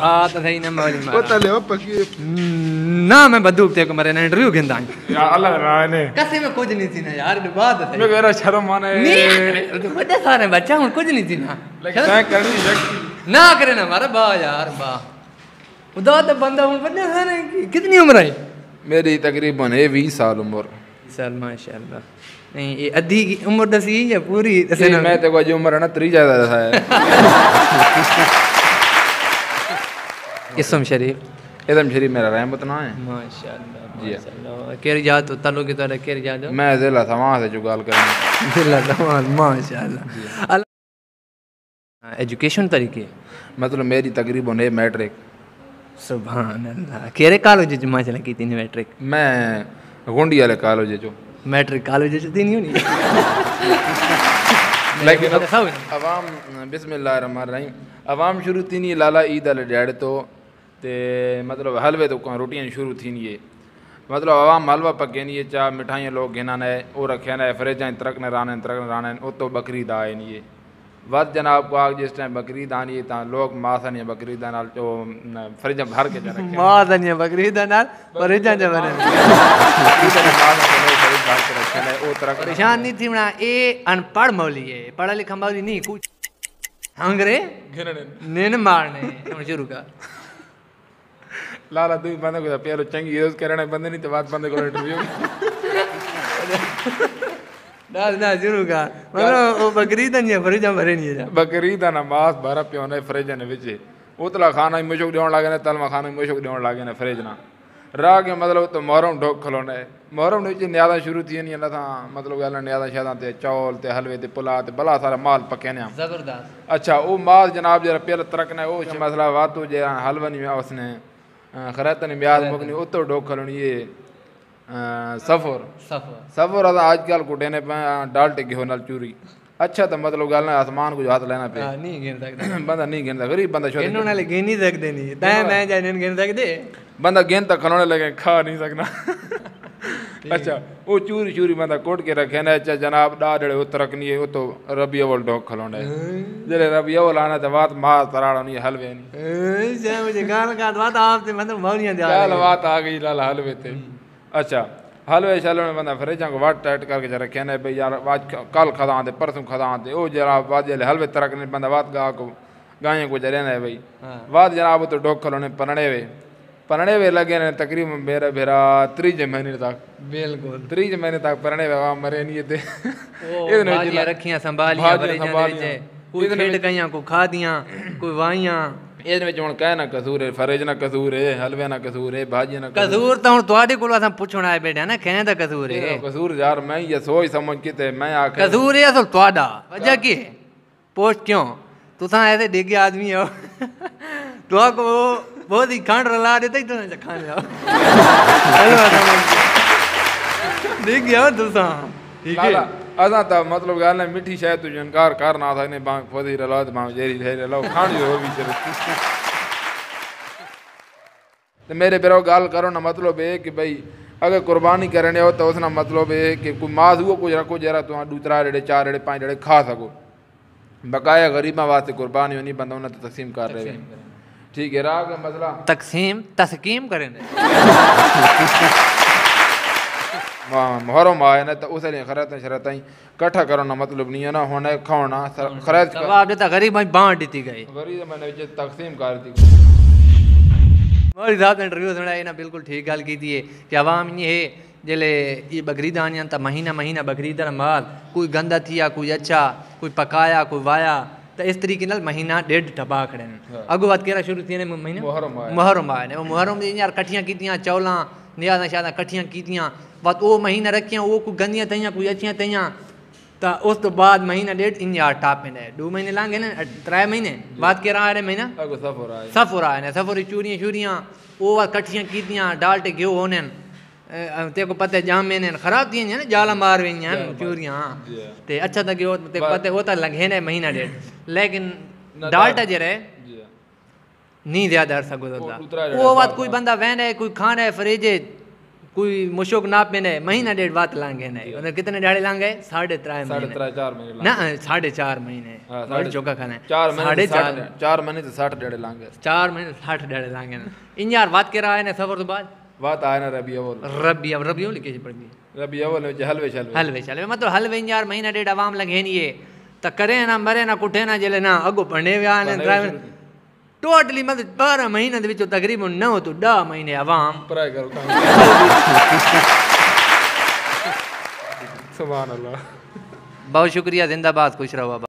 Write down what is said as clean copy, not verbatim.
आ तो सही ना मौली वो तले हो पकी ना मैं बदूब ते को मरे ना इंटरव्यू गिंदा या अल्लाह राने कैसे में कुछ नहीं थी ना यार बात है मैं कह रहा शर्म आने नहीं तो बड़े सारे बच्चा हूं कुछ नहीं थी ना लेकिन मैं करनी शक्ति ना करे ना मारा बा यार बा खुदा तो बंदा हूं बड़े सारे कितनी उम्र है मेरी तकरीबन है 20 साल उम्र सर माशाल्लाह नहीं ये आधी की उम्र दसी या पूरी दसे ना मैं तो जो उम्र है ना 3 ज्यादा है इसम शरीफ एकदम शरीफ मेरा रहमत ना है माशाल्लाह माशाल्लाह केरी जात तो ताल्लुक के तो केरी जात मैं जिला समाज से जुगाल करनी जिला समाज माशाल्लाह एजुकेशन तरीके मतलब मेरी तकरीबन है मैट्रिक सुभान अल्लाह केरे कॉलेज में माशाल्लाह की तीन मैट्रिक मैं गुंडी वाले कॉलेज जो मैट्रिक कॉलेज से तीन नहीं लेकिन अवाम बिस्मिल्लाहिर्रहमानिर्रहीम अवाम शुरू थी नहीं लाला ईद वाले ॾियारे तो ते मतलब हलवे तो रोटियां शुरू थी नहीं मतलब अवाम हलवा पके नहीं चाह मिठाइयाँ लोग गिना ने वो रखे ने फ्रिजा तरकने राने उतो बकरीद आए नहीं वत जनाब को आग जिस टाइम बकरीद आनी है लोग मास आनी बकरीद नाल जो फ्रिज भर के रखे मास आनी बकरीद नाल फ्रिजा ज बने परेशान नहीं थी बना ए अनपढ़ मौली है पढ़ा लिखा मौली नहीं कुछ हंगरे नेन मारने शुरू का लाला तू बंदे को पहले चंगी यूज करने बंदे नहीं तो बात बंदे को इंटरव्यू ना शुरू का मतलब वो बकरीद नहीं है फ्रिज भरे नहीं है बकरीद ना मास भरा पियो ने फ्रिज ने विच उतला खाना मुशक देण लागे ने तलमा खाना मुशक देण लागे ने फ्रिज ना रा के मतलब तो मोहरम ढोक खलोने मोहरम ने न्यादा शुरू थी नहीं था मतलब गल न्यादा शादा ते चौल ते हलवे ते पुला ते बला सारा माल पके ने जबरदस्त अच्छा वो माल जनाब जरा पहले तरक ने वो मसला वातू जे हलवनी में उसने खरतन ब्याज मुकनी उतो ढोक खलोनी ये सफर आजकल कुटे ने डालटे घियो नाल चूरी अच्छा तो मतलब गल ना आसमान को हाथ लेना पे नहीं गिन सकदा बंदा नहीं गिनदा गरीब बंदा छोड़ गिनने वाले गिन नहीं सकते नहीं तै मैं जाने गिन सकदे बंदा गिन तक खलोने लगे खा नहीं सकना अच्छा वो चूरी चूरी बंदा कोट के रखे ने अच्छा जनाब डाडड़े उतरक नहीं वो तो रबी अवल ढोक खलोने जरे रबी अवल आना तो बात मार तराड़ा नहीं हलवे नहीं जे मुझे गाल का बात आपसे मतलब मौलियां दे गाल बात आ गई लाल हलवे ते अच्छा हलवे शलवे में बंदा फ्रिजा को वाट टाइट करके जरा कहने भाई यार आज कल खदा दे परसों खदा दे ओ जरा वाजे हलवे तरक ने बंदा बात गा को गाय को जरे ने भाई वाद जनाब तो ढोक खलोने पढ़ने वे लगे ने तकरीबन मेरा भेरा 3 महीने तक बिल्कुल 3 महीने तक पढ़ने वे मरे नहीं थे इतने भाजियां रखियां संभालियां भरे कोई खेड गईयां को खा दियां कोई वाइयां ਇਹਦੇ ਵਿੱਚ ਹੁਣ ਕਹਿ ਨਾ ਕਸੂਰ ਹੈ ਫਰਜ ਨਾ ਕਸੂਰ ਹੈ ਹਲਵੇ ਨਾ ਕਸੂਰ ਹੈ ਭਾਜੀ ਨਾ ਕਸੂਰ ਤਾਂ ਹੁਣ ਤੁਹਾਡੇ ਕੋਲ ਅਸਾਂ ਪੁੱਛਣ ਆਏ ਬੈਠੇ ਨਾ ਕਹਿ ਦਾ ਕਸੂਰ ਹੈ ਕਸੂਰ ਯਾਰ ਮੈਂ ਇਹ ਸੋਚ ਸਮਝ ਕਿਤੇ ਮੈਂ ਆ ਕੇ ਕਸੂਰ ਹੈ ਅਸਲ ਤੁਹਾਡਾ ਵਜ੍ਹਾ ਕੀ ਹੈ पोस्ट क्यों तुसा ऐसे डिगे आदमी हो तो को बहुत ही खंड रला देते ही तो खाने आओ डिग गया तुसा ठीक है असा तो मतलब गल मिठी शायद तुझे इनकार कर ना था ने बांग फोदी रला तो बांग जेरी थे रला खान जो भी चले तो मेरे बेरो गाल करो ना मतलब है कि भाई अगर कुर्बानी करने हो तो उसना मतलब है कि कोई मास हुआ कुछ रखो जरा तो दूसरा रेड़े 4 रेड़े 5 रेड़े खा सको बकाया गरीबा वास्ते कुर्बानी नहीं बंदा उन्हें तो तकसीम कर रहे हैं ठीक है राग मसला तस्कीम करें मुहर्रम आए ना तो उस लिए खरत शरत इकट्ठा करो ना मतलब नहीं है ना होने खाना खरत जवाब देता गरीब बांट दी गई गरीब मैंने तकसीम कर दी मोरी साहब ने इंटरव्यू सुना ना बिल्कुल ठीक गल की थी कि अवाम ये है जले ये बकरीद आनियां तो महीना महीना बकरीद माल कोई गंदा थिया कोई अच्छा कोई पकाया कोई वाया तो इस तरीके नाल महीना 1.5 टपा खड़े अगो बात केरा शुरू थी ने महीना मुहर्रम आए ने वो मुहर्रम दी यार कट्ठियां कीतियां चौलां नियादा शादा कट्ठियां कीतियां बात वो महीना रखियां वो कोई गंदियां तइयां कोई अच्छियां तइयां तो उस तो बाद महीना 1.5 इन यार टाप में 2 महीने लांगे ना 3 महीने बात केरा आ रहे महीना सफर आए ने सफर चूरियां शूरियां वो कट्ठियां कीतियां डालटे घ्यो होने ते को पते जामे ने खराब थी ने जाला मार वेन चूरियां ते अच्छा तक ते पते होता लगे ने महीना 1.5 लेकिन डालटा जे रहे नहीं ज्यादा अरसा गुजरता वो बात कोई बंदा वहन है कोई खाना है फ्रिज कोई मुशक ना पेने महीना डेढ़ बात लांगे नहीं उन्हें कितने डाड़े लांगे 3.5 महीने 4.5 महीने ना 4.5 महीने बड़ी चौका खाना है 4 महीने 4.5 4 महीने से 60 डेढ़ लांगे 4 महीने 60 डाड़े लांगे ना इन यार बात कर रहा है ना सफर तो बाद बात आए ना रबी अव्वल रबी लिखे पड़ी रबी अव्वल में हलवे शलवे हलवे चले मतलब हलवे यार महीना डेढ़ आवाम लगे नहीं है तो करे ना मरे ना कुठे ना जले ना अगो पढ़ने व्या ने ड्राइवर टोटली मतलब 12 महीने विच तकरीबन 9 तो 10 महीने आवाम पढ़ाई करो सुभान अल्लाह बहुत शुक्रिया जिंदाबाद खुश रहो।